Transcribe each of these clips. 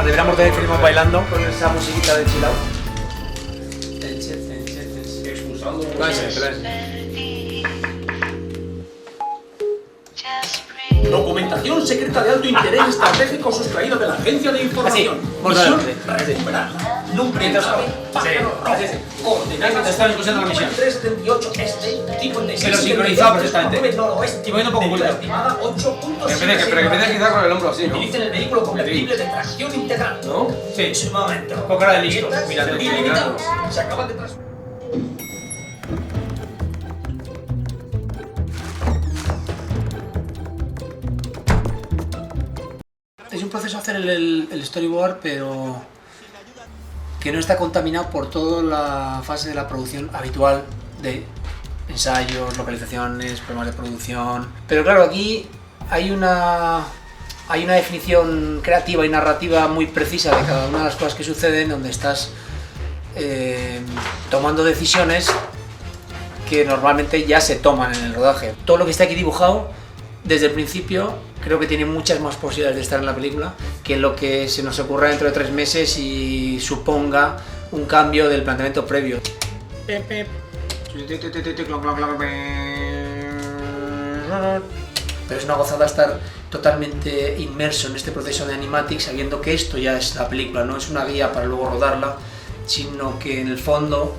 deberíamos de Filemón bailando con esa musiquita de chill out. Expulsando. Documentación secreta de alto interés estratégico sustraída de la Agencia de Información. Misión recuperar. Nombre coordenadas. Están escuchando la misión. 378 este, 56. Pero sincronizado perfectamente. Y moviendo poco culto. Estimada 8.7. Pero que empiece quizá con el hombro así, ¿no? Utilicen el vehículo convertible de tracción integral. ¿No? Sí. Un momento. Con cara de listo. Quietas, Mirando. ilimitados. Se acaban de tras... Es un proceso hacer el storyboard, pero que no está contaminado por toda la fase de la producción habitual de ensayos, localizaciones, problemas de producción. Pero claro, aquí hay una definición creativa y narrativa muy precisa de cada una de las cosas que suceden, donde estás tomando decisiones que normalmente ya se toman en el rodaje. Todo lo que está aquí dibujado desde el principio creo que tiene muchas más posibilidades de estar en la película que lo que se nos ocurra dentro de 3 meses y suponga un cambio del planteamiento previo. Pero es una gozada estar totalmente inmerso en este proceso de animatic, sabiendo que esto ya es la película, no es una guía para luego rodarla, sino que en el fondo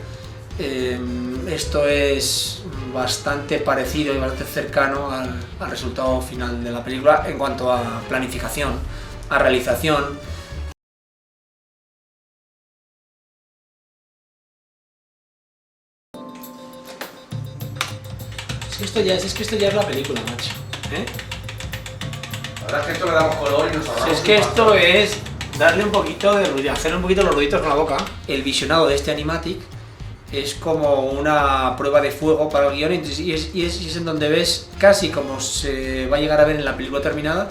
esto es bastante parecido y bastante cercano al resultado final de la película en cuanto a planificación, a realización. Es que esto ya es la película, macho. La verdad es que esto le damos color y nos ahorramos. Es que esto es darle un poquito de ruido, hacer un poquito los ruiditos con la boca. El visionado de este animatic es como una prueba de fuego para el guión y es en donde ves casi como se va a llegar a ver en la película terminada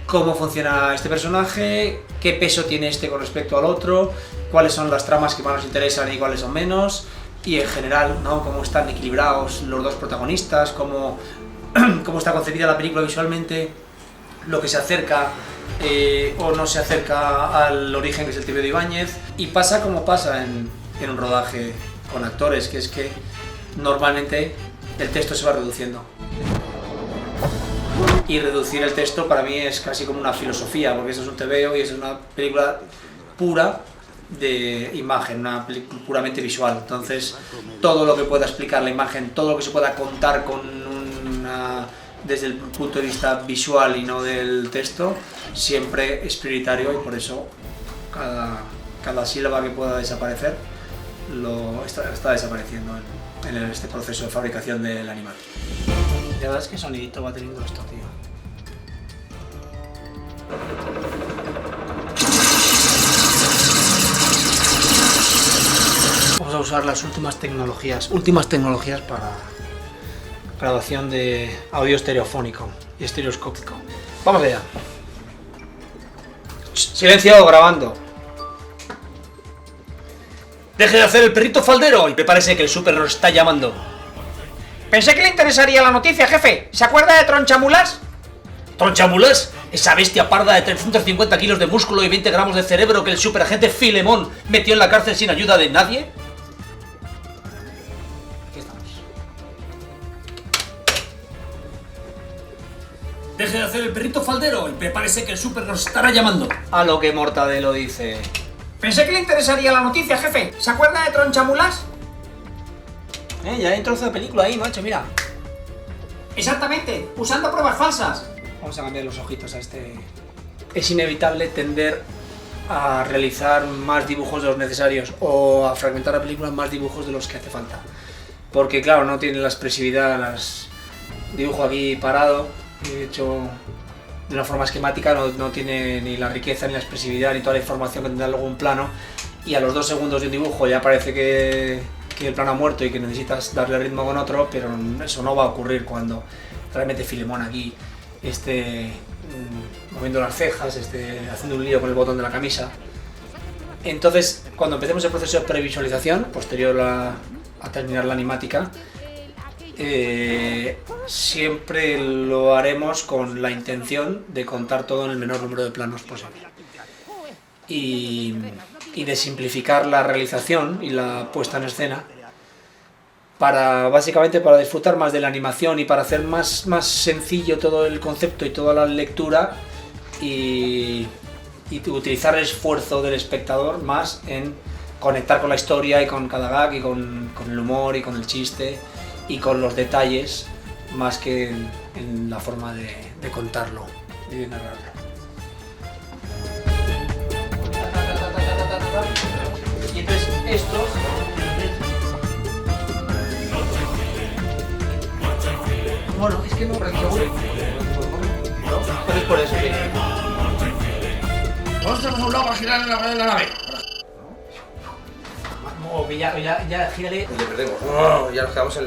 cómo funciona este personaje, qué peso tiene este con respecto al otro, cuáles son las tramas que más nos interesan y cuáles son menos, y en general, ¿no?, cómo están equilibrados los dos protagonistas, cómo está concebida la película visualmente, lo que se acerca o no se acerca al origen, que es el TVO de Ibáñez, y pasa como pasa en un rodaje con actores, que es que normalmente el texto se va reduciendo. Y reducir el texto para mí es casi como una filosofía, porque eso es un TVO y eso es una película pura de imagen, una película puramente visual. Entonces, todo lo que pueda explicar la imagen, todo lo que se pueda contar desde el punto de vista visual y no del texto, siempre es prioritario, y por eso cada sílaba que pueda desaparecer está desapareciendo en este proceso de fabricación del animal. La verdad es que sonidito va teniendo esto, tío. Vamos a usar las últimas tecnologías para grabación de audio estereofónico y estereoscópico. Vamos allá. Silencio, grabando. Deje de hacer el perrito faldero y prepárese que el súper nos está llamando. Pensé que le interesaría la noticia, jefe. ¿Se acuerda de Tronchamulas? ¿Tronchamulas? Esa bestia parda de 350 kilos de músculo y 20 gramos de cerebro que el superagente Filemón metió en la cárcel sin ayuda de nadie. Aquí estamos. Deje de hacer el perrito faldero y prepárese que el súper nos estará llamando. A lo que Mortadelo dice. Pensé que le interesaría la noticia, jefe. ¿Se acuerda de Tronchamulas? Ya hay un trozo de película ahí, macho, mira. Exactamente, usando pruebas falsas. Vamos a cambiar los ojitos a este. Es inevitable tender a realizar más dibujos de los necesarios o a fragmentar la película más dibujos de los que hace falta. Porque claro, no tiene la expresividad, dibujo aquí parado, hecho de una forma esquemática, no tiene ni la riqueza ni la expresividad ni toda la información que tendrá luego un plano, y a los 2 segundos de un dibujo ya parece que el plano ha muerto y que necesitas darle ritmo con otro, pero eso no va a ocurrir cuando realmente Filemón aquí esté moviendo las cejas, esté haciendo un lío con el botón de la camisa. Entonces, cuando empecemos el proceso de previsualización, posterior a terminar la animática, siempre lo haremos con la intención de contar todo en el menor número de planos posible. y de simplificar la realización y la puesta en escena básicamente para disfrutar más de la animación y para hacer más sencillo todo el concepto y toda la lectura y utilizar el esfuerzo del espectador más en conectar con la historia y con cada gag y con el humor y con el chiste y con los detalles más que en la forma de contarlo y de narrarlo. Y entonces estos... Bueno, es que no seguro. ¿No? Pero es por eso que... Vamos a hacer un lado para girar en la nave. Ya, gírale. Y le perdemos. Ya nos quedamos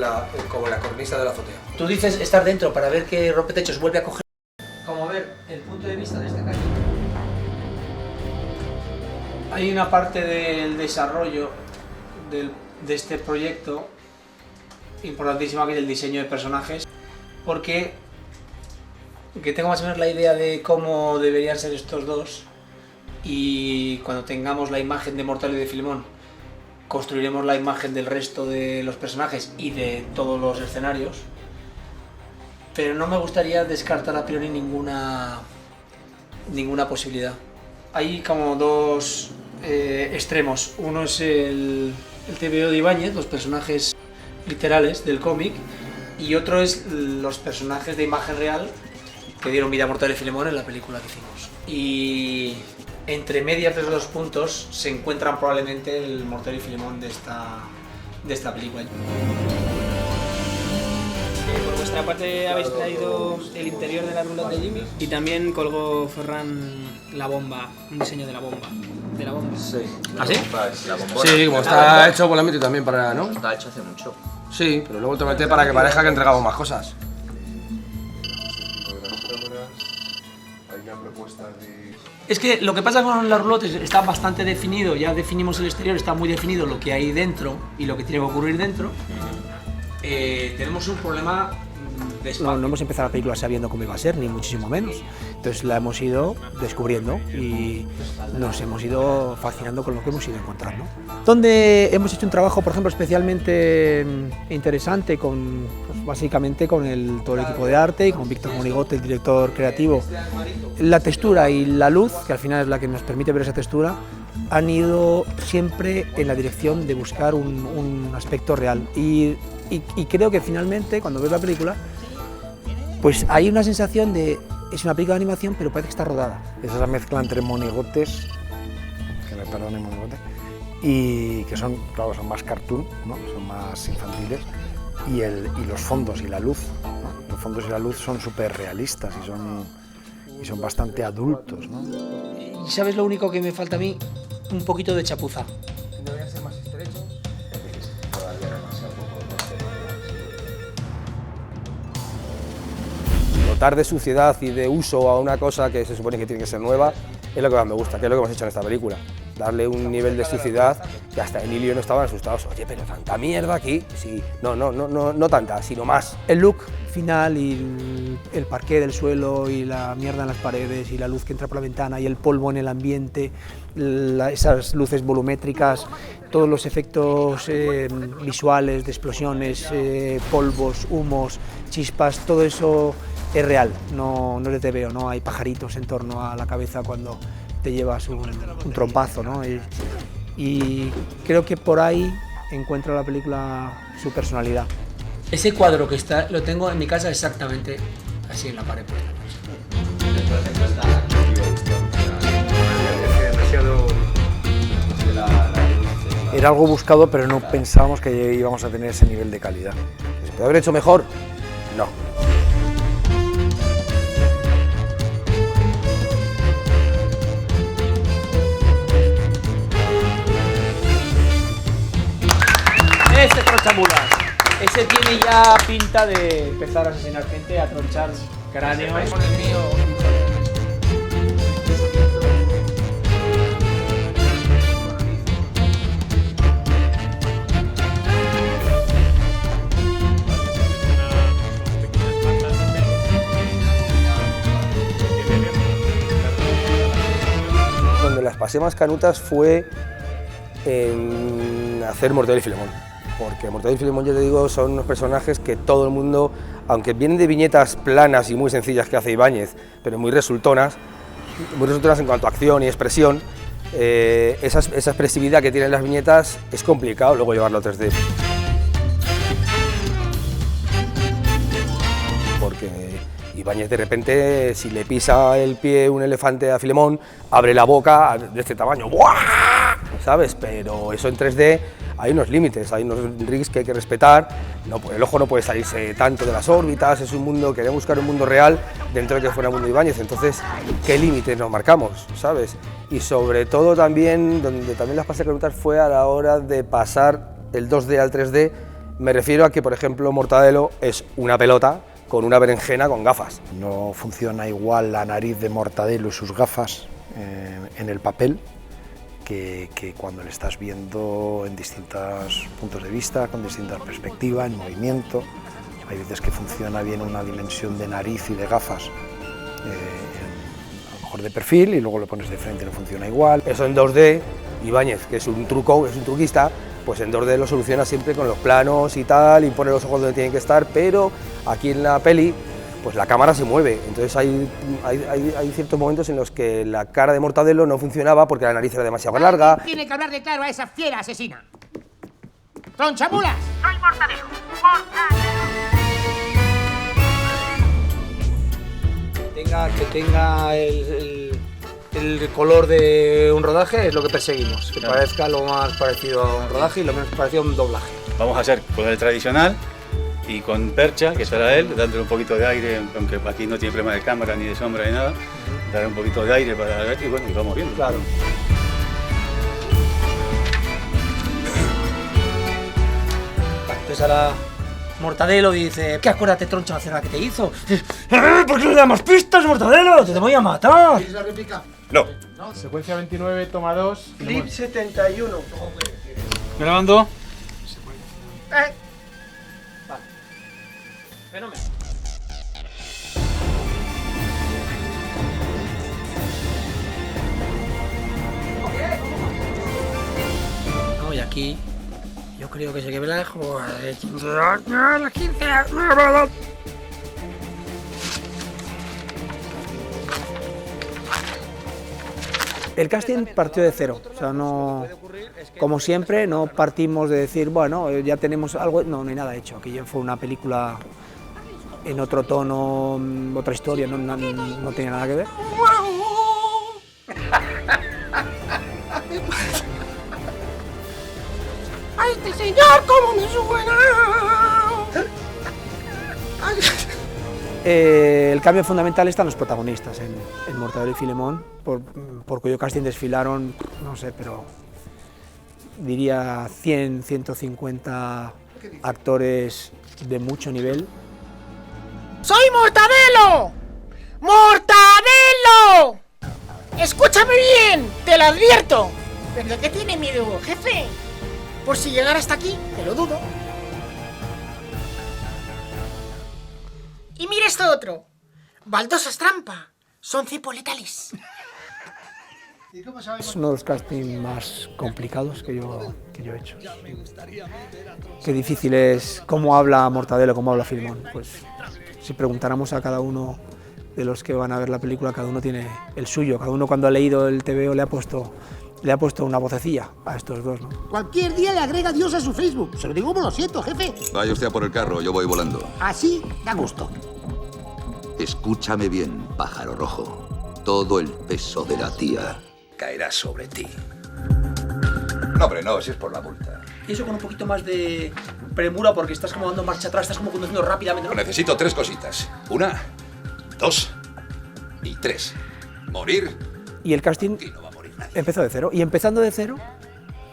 como en la cornisa de la azotea. Tú dices estar dentro para ver que Rompetechos vuelve a coger... Como ver el punto de vista de esta calle. Hay una parte del desarrollo de este proyecto importantísima que es el diseño de personajes, porque tengo más o menos la idea de cómo deberían ser estos dos y cuando tengamos la imagen de Mortadelo y de Filemón construiremos la imagen del resto de los personajes y de todos los escenarios, pero no me gustaría descartar a priori ninguna posibilidad. Hay como dos extremos. Uno es el TVO de Ibáñez, los personajes literales del cómic, y otro es los personajes de imagen real que dieron vida a Mortadelo y Filemón en la película que hicimos. Y entre medias de esos dos puntos se encuentran probablemente el Mortadelo y Filemón de esta película. Por vuestra parte habéis traído el interior de la ruleta de Jimmy y también colgó Ferran la bomba, un diseño de la bomba. Sí. ¿Ah, sí? La bombona. Sí, como está hecho por la mito también para, ¿no? Está hecho hace mucho. Sí, pero luego te metes para que parezca que entregamos más cosas. Hay una propuesta de... Es que lo que pasa con las roulottes está bastante definido, ya definimos el exterior, está muy definido lo que hay dentro y lo que tiene que ocurrir dentro. Tenemos un problema de espacio. No hemos empezado la película sabiendo cómo iba a ser, ni muchísimo menos. Entonces la hemos ido descubriendo y nos hemos ido fascinando con lo que hemos ido encontrando. Donde hemos hecho un trabajo, por ejemplo, especialmente interesante, básicamente con todo el equipo de arte y con Víctor Monigote, el director creativo. La textura y la luz, que al final es la que nos permite ver esa textura, han ido siempre en la dirección de buscar un aspecto real. Y creo que finalmente, cuando ves la película, pues hay una sensación de... Es una película de animación, pero parece que está rodada. Es esa mezcla entre monigotes, que me perdone monigote, y que son, claro, son más cartoon, ¿no? Son más infantiles, y los fondos y la luz, ¿no? Los fondos y la luz son súper realistas y son bastante adultos, ¿no? ¿Y sabes lo único que me falta a mí? Un poquito de chapuza. ¿Deberían ser más estrechos? Dotar de suciedad y de uso a una cosa que se supone que tiene que ser nueva es lo que más me gusta, que es lo que hemos hecho en esta película. Darle un nivel de suciedad que hasta Emilio y yo no estaban asustados. Oye, pero tanta mierda aquí. Sí, no tanta, sino más. El look final y el parqué del suelo y la mierda en las paredes y la luz que entra por la ventana y el polvo en el ambiente, esas luces volumétricas, todos los efectos visuales de explosiones, polvos, humos, chispas, todo eso es real, no es de TVO, no hay pajaritos en torno a la cabeza cuando te llevas un trompazo, ¿no? Y creo que por ahí encuentra la película su personalidad. Ese cuadro que está, lo tengo en mi casa exactamente así en la pared. Era algo buscado, pero no pensábamos que íbamos a tener ese nivel de calidad. ¿Se puede haber hecho mejor? No. Este tronchamulas. Ese tiene ya pinta de empezar a asesinar gente, a tronchar cráneos. Con el mío. Donde las pasé más canutas fue en hacer Mortadelo y Filemón. Porque Mortadelo y Filemón, yo te digo, son unos personajes que todo el mundo, aunque vienen de viñetas planas y muy sencillas que hace Ibáñez, pero muy resultonas en cuanto a acción y expresión, esa expresividad que tienen las viñetas es complicado luego llevarlo a 3D. Porque Ibáñez de repente, si le pisa el pie un elefante a Filemón, abre la boca de este tamaño, ¡buah! ¿Sabes? Pero eso en 3D hay unos límites, hay unos rigs que hay que respetar, no, el ojo no puede salirse tanto de las órbitas, es un mundo, quería buscar un mundo real dentro de que fuera un mundo Ibáñez, entonces, ¿qué límites nos marcamos? ¿Sabes? Y sobre todo también, donde también las pasé canutas fue a la hora de pasar el 2D al 3D, me refiero a que, por ejemplo, Mortadelo es una pelota con una berenjena con gafas. No funciona igual la nariz de Mortadelo y sus gafas en el papel que cuando le estás viendo en distintos puntos de vista, con distintas perspectivas, en movimiento. Hay veces que funciona bien una dimensión de nariz y de gafas, a lo mejor de perfil, y luego lo pones de frente y no funciona igual. Eso en 2D, Ibáñez, que es un truquista, pues en 2D lo soluciona siempre con los planos y tal, y pone los ojos donde tienen que estar, pero aquí en la peli, pues la cámara se mueve, entonces hay ciertos momentos en los que la cara de Mortadelo no funcionaba porque la nariz era demasiado larga. Tiene que hablarle claro a esa fiera asesina. ¡Tronchamulas! Soy Mortadelo. Que tenga el color de un rodaje es lo que perseguimos, que parezca lo más parecido a un rodaje y lo menos parecido a un doblaje. Vamos a hacer con el tradicional y con percha, que será él, dándole un poquito de aire, aunque aquí no tiene problema de cámara ni de sombra ni nada, darle un poquito de aire para ver y bueno, y vamos viendo. Claro. Entonces ahora Mortadelo dice: ¿qué acuérdate, troncha, la cena que te hizo? ¿Por qué no le damos pistas, Mortadelo? ¡Te voy a matar! ¿Quieres la réplica? No. Secuencia 29, toma 2. Clip 71. ¿Grabando? Vale. Fenómeno. No, y aquí yo creo que se que la las 15. El casting partió de cero, o sea, no, como siempre, no partimos de decir, bueno, ya tenemos algo, no hay nada hecho. Aquí ya fue una película en otro tono, otra historia, no tenía nada que ver. ¡Ay, este señor, cómo me suena! El cambio fundamental está en los protagonistas, en Mortadelo y Filemón, por cuyo casting desfilaron, no sé, pero diría 100, 150 actores de mucho nivel. ¡Soy Mortadelo! ¡Mortadelo! ¡Escúchame bien! ¡Te lo advierto! ¿Pero de qué tiene miedo, jefe? Por si llegara hasta aquí, te lo dudo. Y mira esto otro. Baldosas trampa. Son cipoletales. Es uno de los castings más complicados que yo he hecho. Qué difícil es cómo habla Mortadelo, cómo habla Filemón. Pues si preguntáramos a cada uno de los que van a ver la película, cada uno tiene el suyo. Cada uno cuando ha leído el TVO le ha puesto una vocecilla a estos dos, ¿no? Cualquier día le agrega Dios a su Facebook. Se lo digo como lo siento, jefe. Vaya usted a por el carro, yo voy volando. Así da gusto. Escúchame bien, pájaro rojo. Todo el peso de la tía caerá sobre ti. No, hombre, no, si es por la multa. Y eso con un poquito más de premura porque estás como dando marcha atrás, estás como conduciendo rápidamente, ¿no? Necesito 3 cositas. 1, 2 y 3. Morir. Y el casting empezó de cero. Y empezando de cero,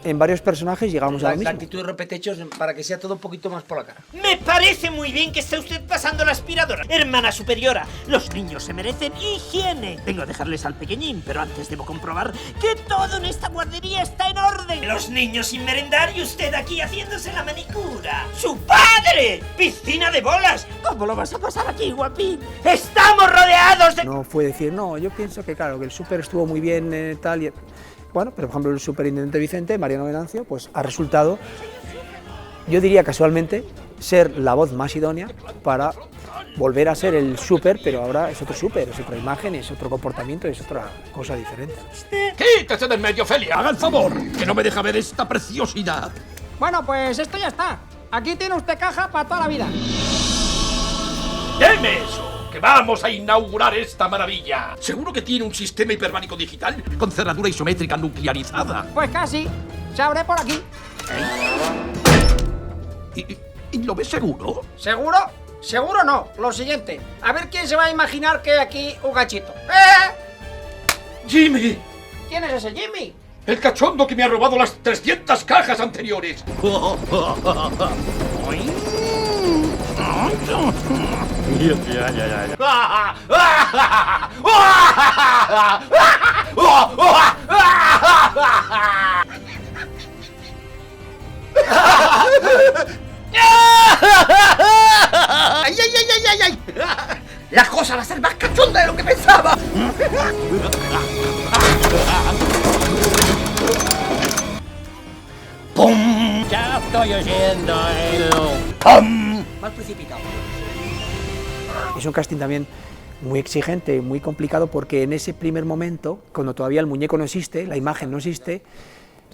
en varios personajes llegamos a lo mismo. La actitud de repetechos para que sea todo un poquito más por la cara. Me parece muy bien que esté usted pasando la aspiradora. Hermana superiora, los niños se merecen higiene. Vengo a dejarles al pequeñín, pero antes debo comprobar que todo en esta guardería está en orden. Los niños sin merendar y usted aquí haciéndose la manicura. ¡Su padre! ¡Piscina de bolas! ¿Cómo lo vas a pasar aquí, guapín? ¡Estamos rodeados de...! No fue decir, no, yo pienso que claro, que el súper estuvo muy bien tal y... bueno, pero por ejemplo el superintendente Vicente, Mariano Venancio, pues ha resultado, yo diría casualmente, ser la voz más idónea para volver a ser el súper, pero ahora es otro súper, es otra imagen, es otro comportamiento, es otra cosa diferente. ¡Quítese del medio, Celia! ¡Haga el favor! ¡Que no me deja ver esta preciosidad! Bueno, pues esto ya está. Aquí tiene usted caja para toda la vida. ¡Deme eso! ¡Que vamos a inaugurar esta maravilla! ¿Seguro que tiene un sistema hiperbárico digital con cerradura isométrica nuclearizada? Pues casi. Se abre por aquí. ¿Y lo ves seguro? ¿Seguro? Seguro no. Lo siguiente. A ver quién se va a imaginar que hay aquí un gachito. ¡Jimmy! ¿Quién es ese Jimmy? ¡El cachondo que me ha robado las 300 cajas anteriores! ¡Ay, ay, ay, ay, ay, ay! La cosa va a ser más cachonda de lo que pensaba. ¡Pum! Ya estoy oyendo el... ¡Pum! Más precipitado. Es un casting también muy exigente, muy complicado, porque en ese primer momento, cuando todavía el muñeco no existe, la imagen no existe,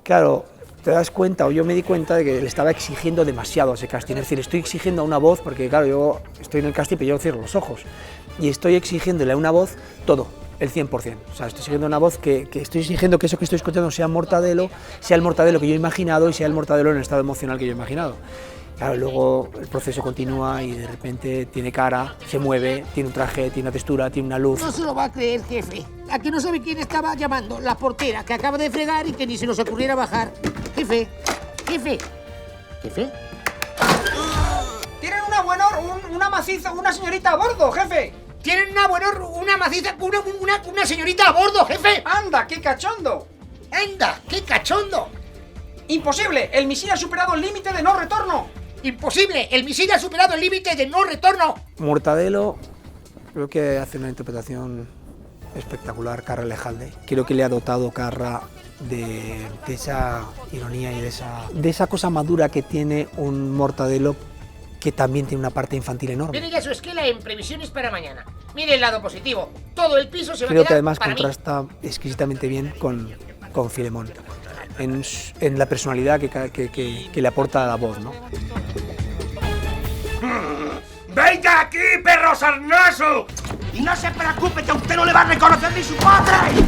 claro, te das cuenta, o yo me di cuenta de que le estaba exigiendo demasiado a ese casting. Es decir, estoy exigiendo a una voz, porque claro, yo estoy en el casting pero yo cierro los ojos, y estoy exigiéndole a una voz todo, el 100%. O sea, estoy exigiendo una voz que estoy exigiendo que eso que estoy escuchando sea Mortadelo, sea el Mortadelo que yo he imaginado y sea el Mortadelo en el estado emocional que yo he imaginado. Claro, luego el proceso continúa y de repente tiene cara, se mueve, tiene un traje, tiene una textura, tiene una luz. No se lo va a creer, jefe. ¿A que no sabe quién estaba llamando? La portera, que acaba de fregar y que ni se nos ocurriera bajar. Jefe, jefe, jefe. Tienen una maciza, una señorita a bordo, jefe. Tienen una maciza, una señorita a bordo, jefe. ¡Anda, qué cachondo! ¡Anda, qué cachondo! ¡Imposible! El misil ha superado el límite de no retorno. ¡Imposible! ¡El misil ha superado el límite de no retorno! Mortadelo creo que hace una interpretación espectacular, Carra Lejalde. Creo que le ha dotado Carra de esa ironía y de esa cosa madura que tiene un Mortadelo, que también tiene una parte infantil enorme. Mire ya su esquela en previsiones para mañana. Mire el lado positivo. Todo el piso se va a Creo quedar que además para mí. contrasta exquisitamente bien con Filemón, en la personalidad que le aporta la voz, ¿no? ¡Venga aquí, perro sarnoso! Y no se preocupe, que a usted no le va a reconocer ni su padre.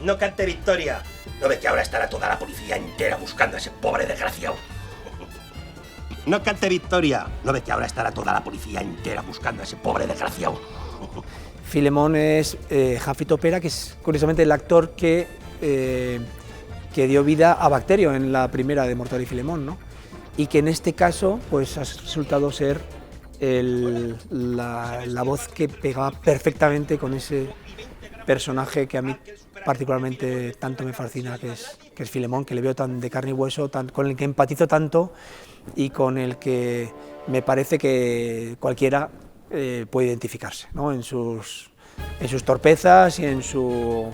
No cante victoria. ¿No ve que ahora estará toda la policía entera buscando a ese pobre desgraciado? No cante victoria. ¿No ve que ahora estará toda la policía entera buscando a ese pobre desgraciado? Filemón es Humphrey Topera, que es curiosamente el actor que dio vida a Bacterio en la primera de Mortadelo y Filemón, ¿no? Y que en este caso pues ha resultado ser la voz que pegaba perfectamente con ese personaje que a mí particularmente tanto me fascina, que es Filemón, que le veo tan de carne y hueso, con el que empatizo tanto y con el que me parece que cualquiera puede identificarse, ¿no? En sus torpezas y en su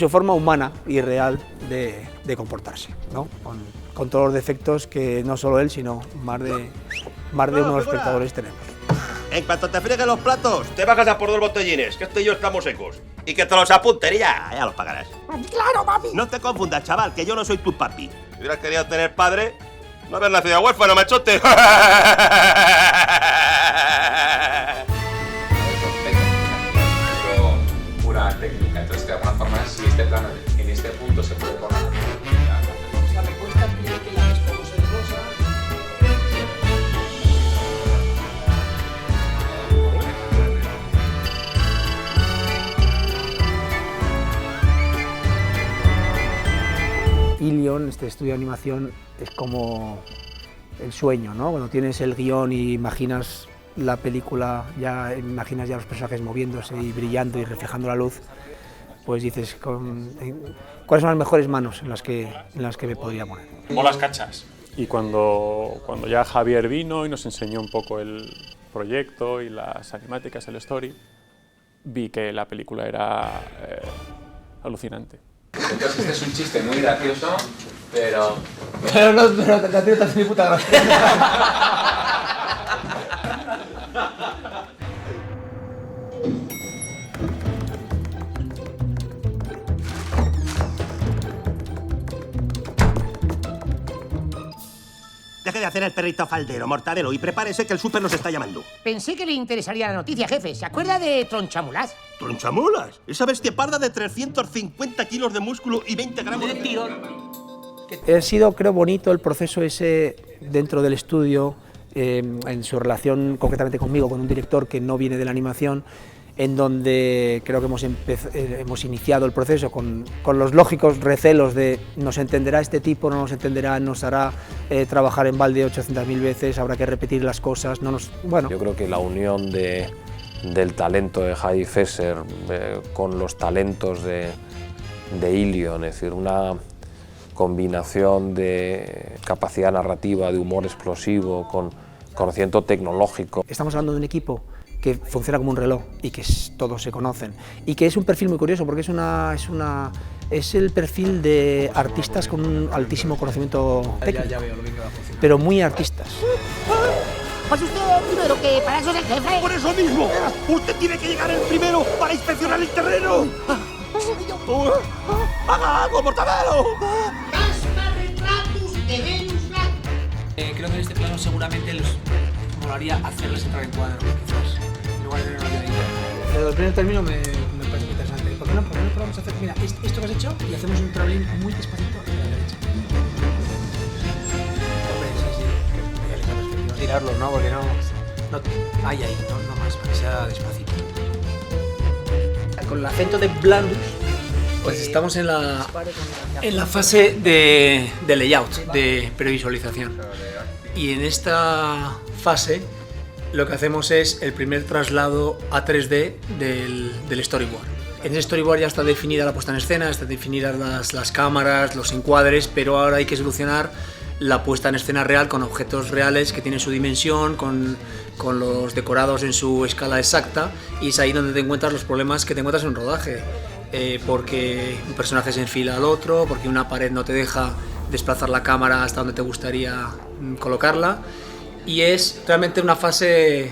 forma humana y real de comportarse, ¿no? Con todos los defectos que no solo él, sino más de uno de los espectadores tenemos. En cuanto te frieguen los platos, te bajas a por 2 botellines, que este y yo estamos secos. Y que te los apunten y ya los pagarás. ¡Claro, papi! No te confundas, chaval, que yo no soy tu papi. Si hubieras querido tener padre, no haber nacido huérfano, machote. Pura técnica, entonces de alguna forma si este plano en este punto se puede poner. La respuesta tiene que la respondo ser rosa. Ilion, este estudio de animación, es como el sueño, ¿no? Cuando tienes el guión y imaginas la película, ya imaginas ya los personajes moviéndose y brillando y reflejando la luz, pues dices, ¿cuáles son las mejores manos en las que me podría poner? O las cachas. Y cuando ya Javier vino y nos enseñó un poco el proyecto y las animáticas, el story, vi que la película era alucinante. Entonces este es un chiste muy gracioso, pero... Pero no te hace ni puta gracia. Deje de hacer el perrito faldero, Mortadelo, y prepárese que el súper nos está llamando. Pensé que le interesaría la noticia, jefe. ¿Se acuerda de Tronchamulas? ¿Tronchamulas? Esa bestia parda de 350 kilos de músculo y 20 gramos de tiro. Ha sido, creo, bonito el proceso ese dentro del estudio, en su relación concretamente conmigo, con un director que no viene de la animación, en donde creo que hemos iniciado el proceso con los lógicos recelos de nos entenderá este tipo, no nos entenderá, nos hará trabajar en balde 800.000 veces, habrá que repetir las cosas, bueno. Yo creo que la unión del talento de Javi Fesser con los talentos de Ilion, es decir, una combinación de capacidad narrativa, de humor explosivo, con conocimiento tecnológico. Estamos hablando de un equipo que funciona como un reloj y que todos se conocen y que es un perfil muy curioso porque es el perfil de artistas con un altísimo conocimiento técnico, Ya veo lo bien que va a funcionar. pero muy artistas. Pues usted primero, que para eso es el jefe. ¡Por eso mismo! ¡Usted tiene que llegar el primero para inspeccionar el terreno! ¡Haga algo, Mortadelo! Creo que en este plano seguramente les molaría hacerles entrar en cuadro, quizás, en lugar de tener una olvidadita. Pero el primer término me parece muy interesante. ¿Por qué no probamos a hacer, mira, esto que has hecho y hacemos un travelling muy despacito hacia la derecha? Hombre, sí. Tirarlos, ¿no? Porque no ahí, no más, para que sea despacito. Con el acento de blandus, pues estamos en la fase de layout, de previsualización. Y en esta fase lo que hacemos es el primer traslado a 3D del storyboard. En ese storyboard ya está definida la puesta en escena, están definidas las cámaras, los encuadres, pero ahora hay que solucionar la puesta en escena real con objetos reales que tienen su dimensión, con los decorados en su escala exacta, y es ahí donde te encuentras los problemas que te encuentras en un rodaje. Porque un personaje se enfila al otro, porque una pared no te deja desplazar la cámara hasta donde te gustaría colocarla, y es realmente una fase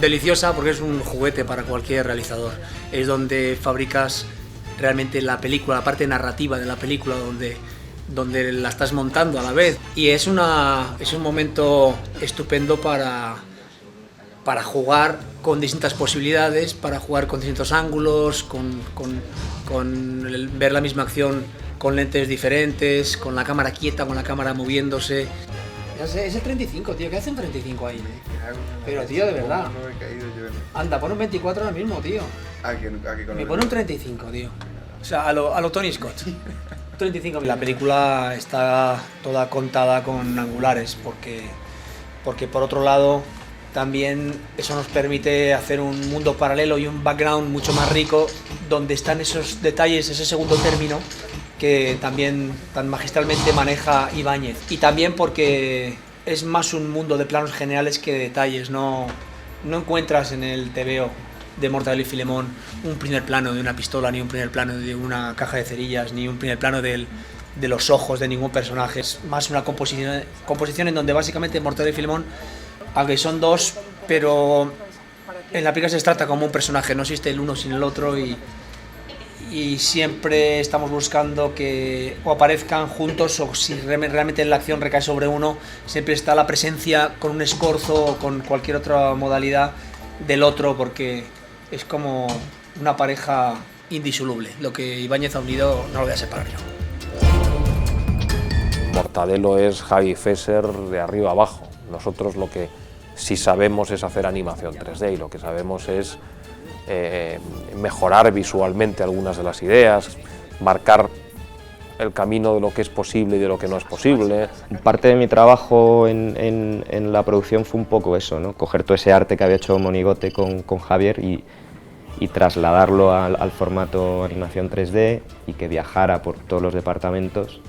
deliciosa porque es un juguete para cualquier realizador. Es donde fabricas realmente la película, la parte narrativa de la película, donde la estás montando a la vez, y es un momento estupendo para jugar con distintas posibilidades, para jugar con distintos ángulos, ver la misma acción con lentes diferentes, con la cámara quieta, con la cámara moviéndose. Ya sé, es el 35, tío, ¿qué hace un 35 ahí? Pero, tío, de verdad. Anda, pon un 24 ahora mismo, tío. Me pone un 35, tío. O sea, a lo Tony Scott. 35. La película está toda contada con angulares, porque por otro lado también eso nos permite hacer un mundo paralelo y un background mucho más rico, donde están esos detalles, ese segundo término que también tan magistralmente maneja Ibáñez. Y también porque es más un mundo de planos generales que de detalles. No encuentras en el TVO de Mortadelo y Filemón un primer plano de una pistola, ni un primer plano de una caja de cerillas, ni un primer plano de los ojos de ningún personaje. Es más una composición en donde básicamente Mortadelo y Filemón, aunque son dos, pero en la película se trata como un personaje, no existe el uno sin el otro, y siempre estamos buscando que o aparezcan juntos, o si realmente la acción recae sobre uno, siempre está la presencia con un escorzo o con cualquier otra modalidad del otro, porque es como una pareja indisoluble. Lo que Ibáñez ha unido no lo voy a separar yo. Mortadelo es Javi Fesser de arriba abajo. Nosotros lo que sí sabemos es hacer animación 3D, y lo que sabemos es mejorar visualmente algunas de las ideas, marcar el camino de lo que es posible y de lo que no es posible. Parte de mi trabajo en la producción fue un poco eso, ¿no? Coger todo ese arte que había hecho Monigote con Javier y trasladarlo al formato animación 3D, y que viajara por todos los departamentos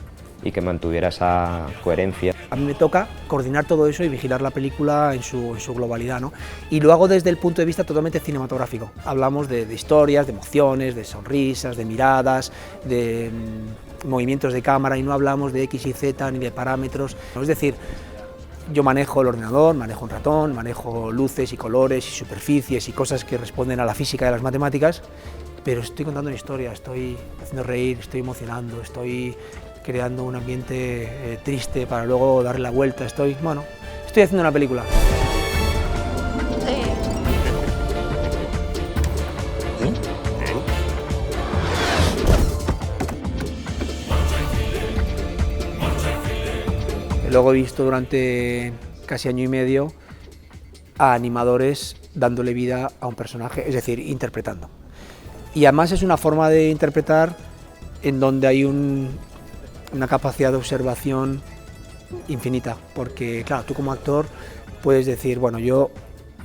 y que mantuviera esa coherencia. A mí me toca coordinar todo eso y vigilar la película en su globalidad, ¿no? Y lo hago desde el punto de vista totalmente cinematográfico. Hablamos de historias, de emociones, de sonrisas, de miradas, de movimientos de cámara, y no hablamos de X y Z ni de parámetros. Es decir, yo manejo el ordenador, manejo un ratón, manejo luces y colores y superficies y cosas que responden a la física y a las matemáticas, pero estoy contando una historia, estoy haciendo reír, estoy emocionando, estoy creando un ambiente triste para luego darle la vuelta, estoy haciendo una película. Luego he visto durante casi año y medio a animadores dándole vida a un personaje, es decir, interpretando. Y además es una forma de interpretar en donde hay una capacidad de observación infinita, porque claro, tú como actor puedes decir, bueno, yo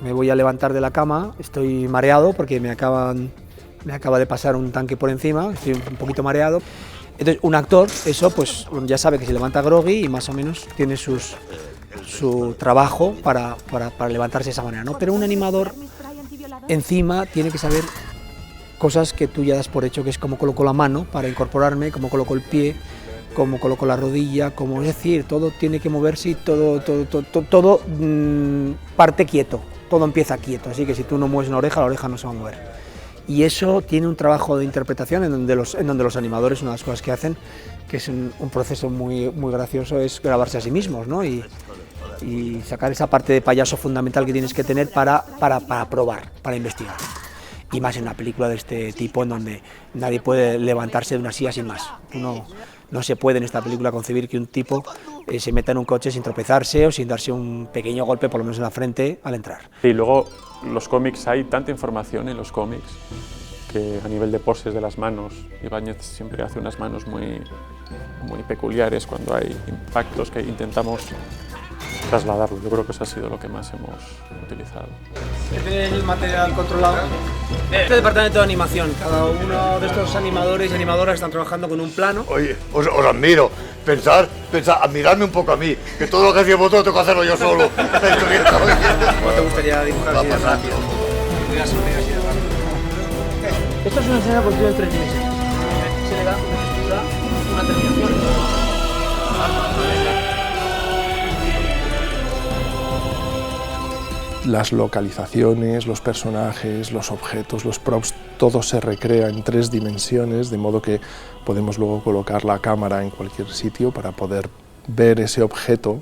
me voy a levantar de la cama, estoy mareado porque me acaba de pasar un tanque por encima, estoy un poquito mareado. Entonces un actor, eso pues ya sabe que se levanta groggy y más o menos tiene su trabajo para levantarse de esa manera, ¿no? Pero un animador encima tiene que saber cosas que tú ya das por hecho, que es cómo coloco la mano para incorporarme, cómo coloco el pie, cómo coloco la rodilla, es decir, todo tiene que moverse y todo parte quieto, todo empieza quieto, así que si tú no mueves una oreja, la oreja no se va a mover. Y eso tiene un trabajo de interpretación en donde los animadores, una de las cosas que hacen, que es un proceso muy gracioso, es grabarse a sí mismos, ¿no? Y sacar esa parte de payaso fundamental que tienes que tener para probar, para investigar. Y más en una película de este tipo en donde nadie puede levantarse de una silla sin más. No se puede en esta película concebir que un tipo se meta en un coche sin tropezarse o sin darse un pequeño golpe, por lo menos en la frente, al entrar. Y luego los cómics, hay tanta información en los cómics que a nivel de poses de las manos, Ibáñez siempre hace unas manos muy peculiares cuando hay impactos que intentamos trasladarlo. Yo creo que eso ha sido lo que más hemos utilizado. Este es el material controlado. Este departamento de animación. Cada uno de estos animadores y animadoras están trabajando con un plano. Oye, os admiro. Pensar, admirarme un poco a mí, que todo lo que hacéis vosotros tengo que hacerlo yo solo. ¿Cómo te gustaría dibujar así de rápido? Esto es una escena construida en 3 meses. Se le da una textura, una terminación. Las localizaciones, los personajes, los objetos, los props, todo se recrea en 3 dimensiones, de modo que podemos luego colocar la cámara en cualquier sitio para poder ver ese objeto.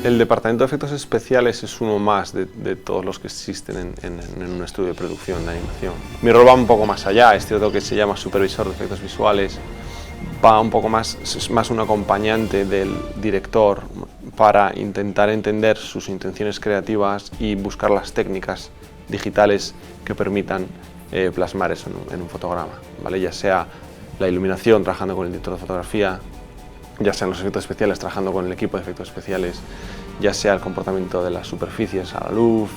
El departamento de efectos especiales es uno más de todos los que existen en un estudio de producción de animación. Mi rol va un poco más allá, es cierto que se llama supervisor de efectos visuales, va un poco más, es más un acompañante del director para intentar entender sus intenciones creativas y buscar las técnicas digitales que permitan plasmar eso en un fotograma, ¿vale? Ya sea la iluminación, trabajando con el director de fotografía, ya sean los efectos especiales, trabajando con el equipo de efectos especiales, ya sea el comportamiento de las superficies a la luz,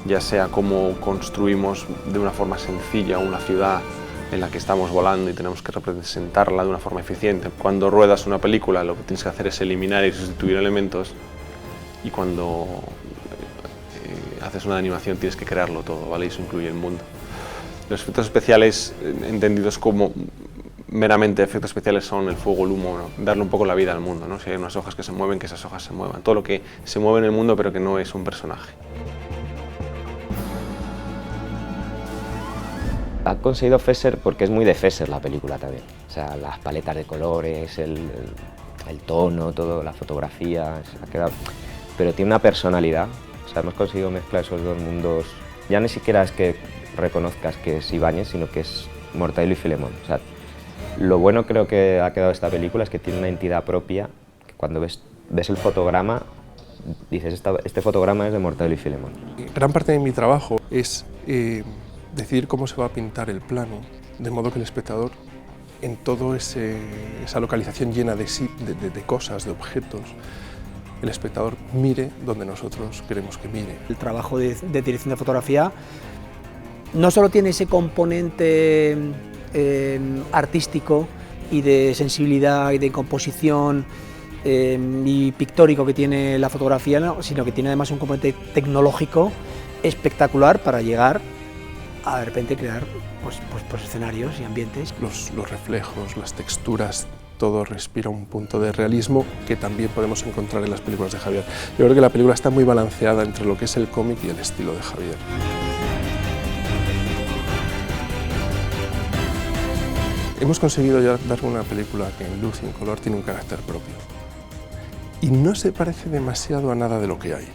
ya sea cómo construimos de una forma sencilla una ciudad en la que estamos volando y tenemos que representarla de una forma eficiente. Cuando ruedas una película lo que tienes que hacer es eliminar y sustituir elementos, y cuando haces una animación tienes que crearlo todo, ¿vale? Y eso incluye el mundo. Los efectos especiales, entendidos como meramente efectos especiales, son el fuego, el humo, ¿no? Darle un poco la vida al mundo, ¿no? Si hay unas hojas que se mueven, que esas hojas se muevan. Todo lo que se mueve en el mundo pero que no es un personaje. Ha conseguido Fesser porque es muy de Fesser la película también. O sea, las paletas de colores, el tono, todo, la fotografía, ha quedado... Pero tiene una personalidad. O sea, hemos conseguido mezclar esos dos mundos. Ya ni siquiera es que reconozcas que es Ibáñez, sino que es Mortadelo y Filemón. O sea, lo bueno creo que ha quedado esta película es que tiene una entidad propia, que cuando ves el fotograma, dices, este fotograma es de Mortadelo y Filemón. Gran parte de mi trabajo es decidir cómo se va a pintar el plano, de modo que el espectador, en toda esa localización llena de cosas, de objetos, el espectador mire donde nosotros queremos que mire. El trabajo de dirección de fotografía no solo tiene ese componente artístico y de sensibilidad y de composición y pictórico que tiene la fotografía, ¿no? Sino que tiene además un componente tecnológico espectacular para llegar a de repente crear pues escenarios y ambientes. Los reflejos, las texturas, todo respira un punto de realismo que también podemos encontrar en las películas de Javier. Yo creo que la película está muy balanceada entre lo que es el cómic y el estilo de Javier. Hemos conseguido ya dar una película que en luz y en color tiene un carácter propio. Y no se parece demasiado a nada de lo que hay.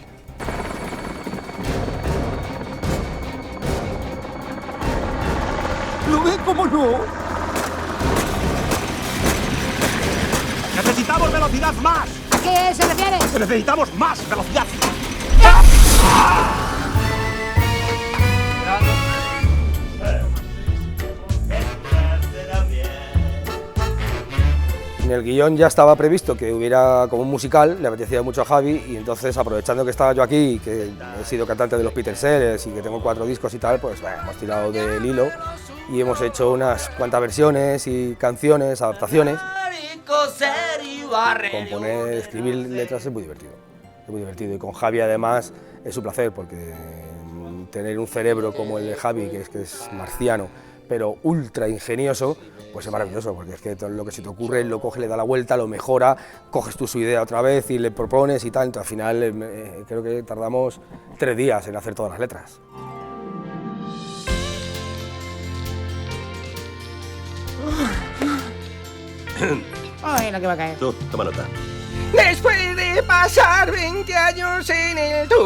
¿Lo ve cómo no? ¡Necesitamos velocidad más! ¿A qué se refiere? ¡Necesitamos más velocidad! En el guión ya estaba previsto que hubiera como un musical, le apetecía mucho a Javi, y entonces, aprovechando que estaba yo aquí, que he sido cantante de los Peter Sellers y que tengo 4 discos y tal, pues bueno, hemos tirado del hilo y hemos hecho unas cuantas versiones y canciones, adaptaciones. Componer, escribir letras es muy divertido. Es muy divertido, y con Javi además es un placer, porque tener un cerebro como el de Javi, que es marciano, pero ultra ingenioso, pues es maravilloso, porque es que todo lo que se te ocurre lo coge, le da la vuelta, lo mejora, coges tú su idea otra vez y le propones y tal. Entonces, al final creo que tardamos 3 días en hacer todas las letras. Ay, la que va a caer. Tú, toma nota. Después de pasar 20 años en el tuyo,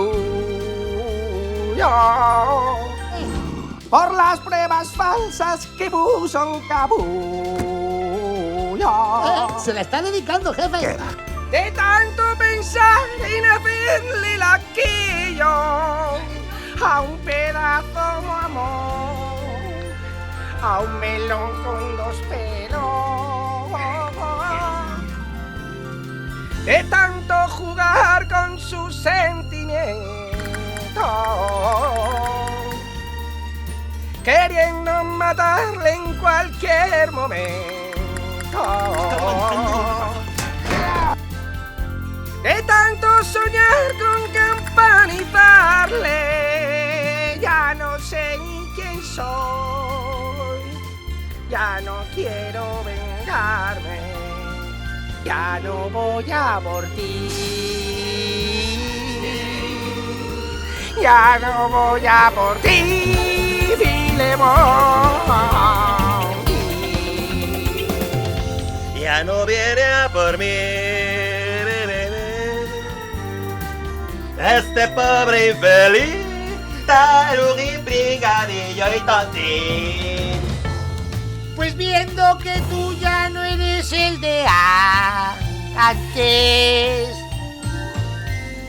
por las pruebas falsas que puso un capullo. Se la está dedicando, jefe. De tanto pensar en hacerle la quillo a un pedazo de amor, a un melón con 2 pelos. De tanto jugar con sus sentimientos, queriendo matarle en cualquier momento. De tanto soñar con campanizarle, ya no sé ni quién soy, ya no quiero vengarme, ya no voy a por ti, ya no voy a por ti, Filemón. Ya no viene a por mí, este pobre infeliz, Tarugui, Brigadillo y Tontín. Pues viendo que tú ya no eres el de antes,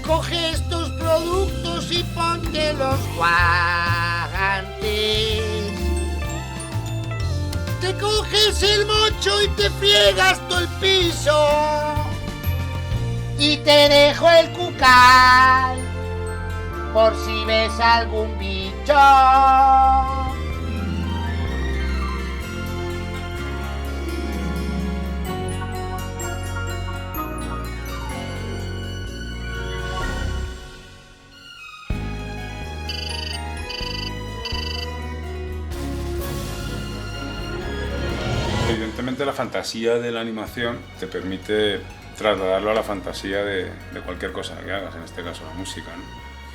coge estos productos y ponte los guantes. Te coges el mocho y te friegas todo el piso, y te dejo el cucal por si ves algún bicho. Evidentemente la fantasía de la animación te permite trasladarlo a la fantasía de cualquier cosa que hagas, en este caso la música, ¿no?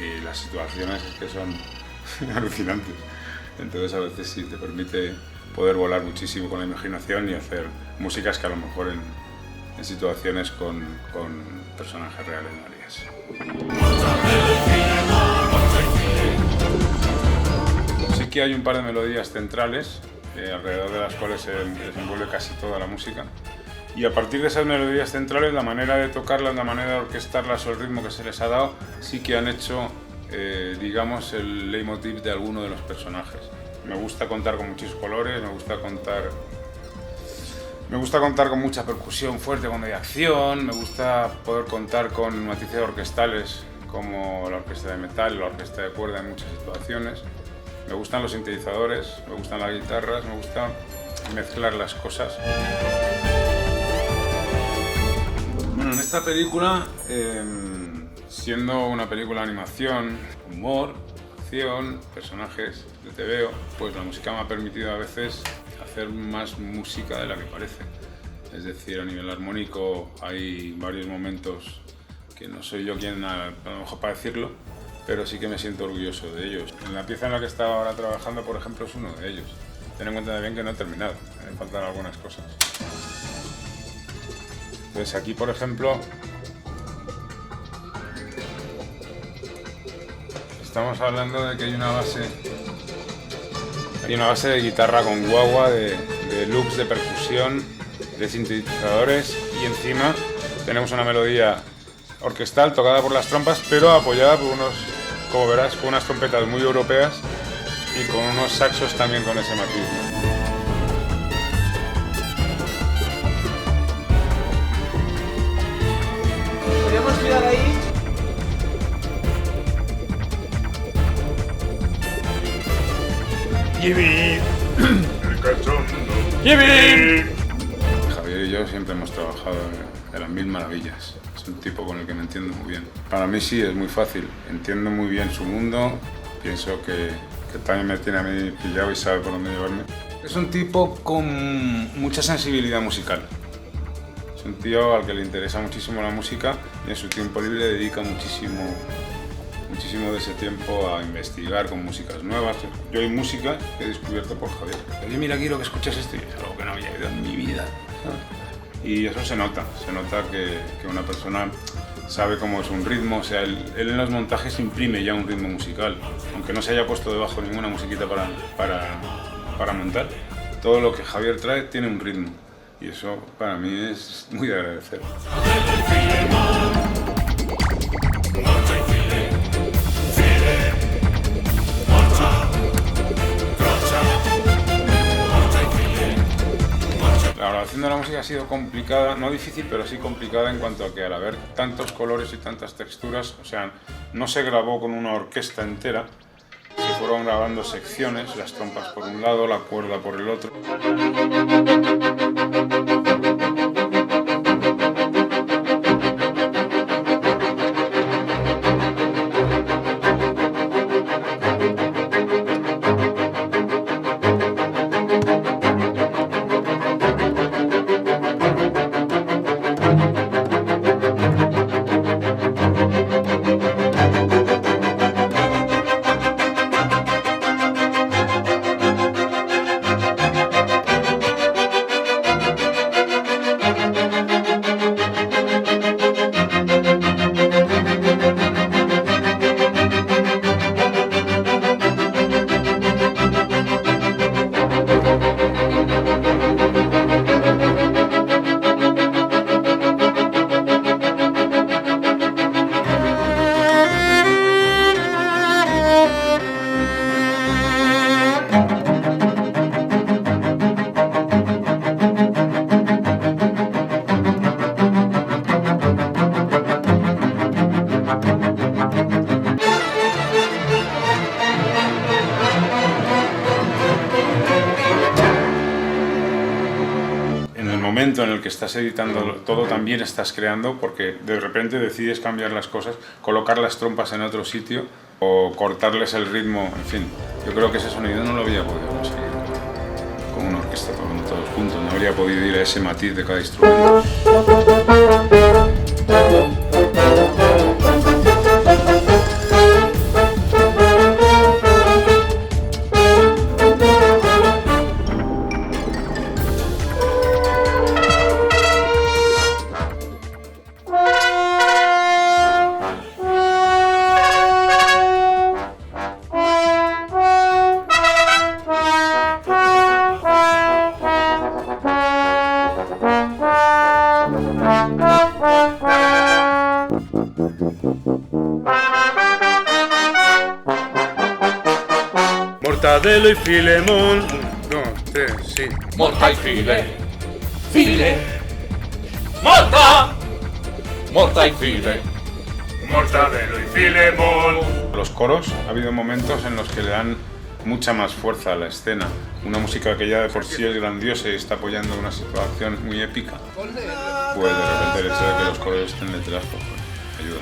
Y las situaciones es que son alucinantes. Entonces a veces sí te permite poder volar muchísimo con la imaginación y hacer músicas que a lo mejor en situaciones con personajes reales no harías. Sí que hay un par de melodías centrales alrededor de las cuales se desenvuelve casi toda la música, y a partir de esas melodías centrales, la manera de tocarlas, la manera de orquestarlas o el ritmo que se les ha dado, sí que han hecho, digamos, el leitmotiv de alguno de los personajes. Me gusta contar con muchos colores, me gusta contar con mucha percusión fuerte cuando hay acción, me gusta poder contar con matices orquestales como la orquesta de metal, la orquesta de cuerda en muchas situaciones. Me gustan los sintetizadores, me gustan las guitarras, me gusta mezclar las cosas. esta película, siendo una película de animación, humor, acción, personajes de TVO, pues la música me ha permitido a veces hacer más música de la que parece. Es decir, a nivel armónico hay varios momentos que no soy yo quien a lo mejor para decirlo, pero sí que me siento orgulloso de ellos. En la pieza en la que estaba ahora trabajando, por ejemplo, es uno de ellos. Ten en cuenta también que no he terminado, me faltan algunas cosas. Entonces aquí, por ejemplo, estamos hablando de que hay una base de guitarra con guagua, de loops de percusión, de sintetizadores, y encima tenemos una melodía orquestal tocada por las trompas, pero apoyada por unos, como verás, con unas trompetas muy europeas y con unos saxos también con ese matiz, ¿no? Podríamos tirar ahí. ¡Jimmy! ¡El cachondo! ¡Jimmy! Javier y yo siempre hemos trabajado de las mil maravillas. Es un tipo con el que me entiendo muy bien. Para mí sí, es muy fácil. Entiendo muy bien su mundo. Pienso que también me tiene a mí pillado y sabe por dónde llevarme. Es un tipo con mucha sensibilidad musical. Es un tío al que le interesa muchísimo la música y en su tiempo libre dedica muchísimo de ese tiempo a investigar con músicas nuevas. Yo hay música que he descubierto por Javier. Oye, mira, quiero que escuches esto, y es algo que no había oído en mi vida. Y eso se nota que una persona sabe cómo es un ritmo. O sea, él en los montajes imprime ya un ritmo musical, aunque no se haya puesto debajo ninguna musiquita para montar. Todo lo que Javier trae tiene un ritmo, y eso para mí es muy de agradecer. La grabación de la música ha sido complicada, no difícil, pero sí complicada en cuanto a que al haber tantos colores y tantas texturas, o sea, no se grabó con una orquesta entera, se fueron grabando secciones, las trompas por un lado, la cuerda por el otro. En el que estás editando todo también estás creando, porque de repente decides cambiar las cosas, colocar las trompas en otro sitio o cortarles el ritmo, en fin. Yo creo que ese sonido no lo habría podido conseguir con una orquesta tocando todos juntos, no habría podido ir a ese matiz de cada instrumento. Mortadelo y Filemón. 1, 2, 3, sí. Morta y File. File. Morta. Morta y File. Mortadelo y Filemón. Los coros, ha habido momentos en los que le dan mucha más fuerza a la escena. Una música que ya de por sí es grandiosa y está apoyando una situación muy épica. pues de repente el hecho de que los coros estén letras, pues ayuda.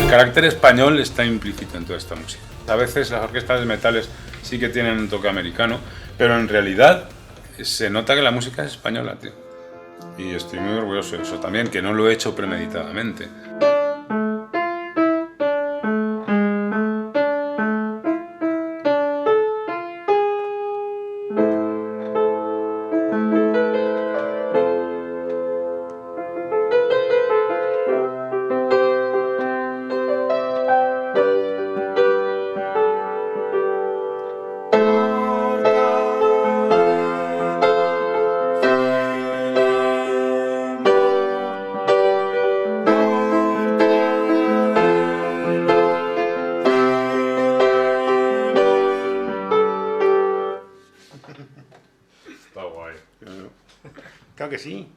El carácter español está implícito en toda esta música. A veces las orquestas de metales sí que tienen un toque americano, pero en realidad se nota que la música es española, tío. Y estoy muy orgulloso de eso también, que no lo he hecho premeditadamente. Está guay. Claro que sí.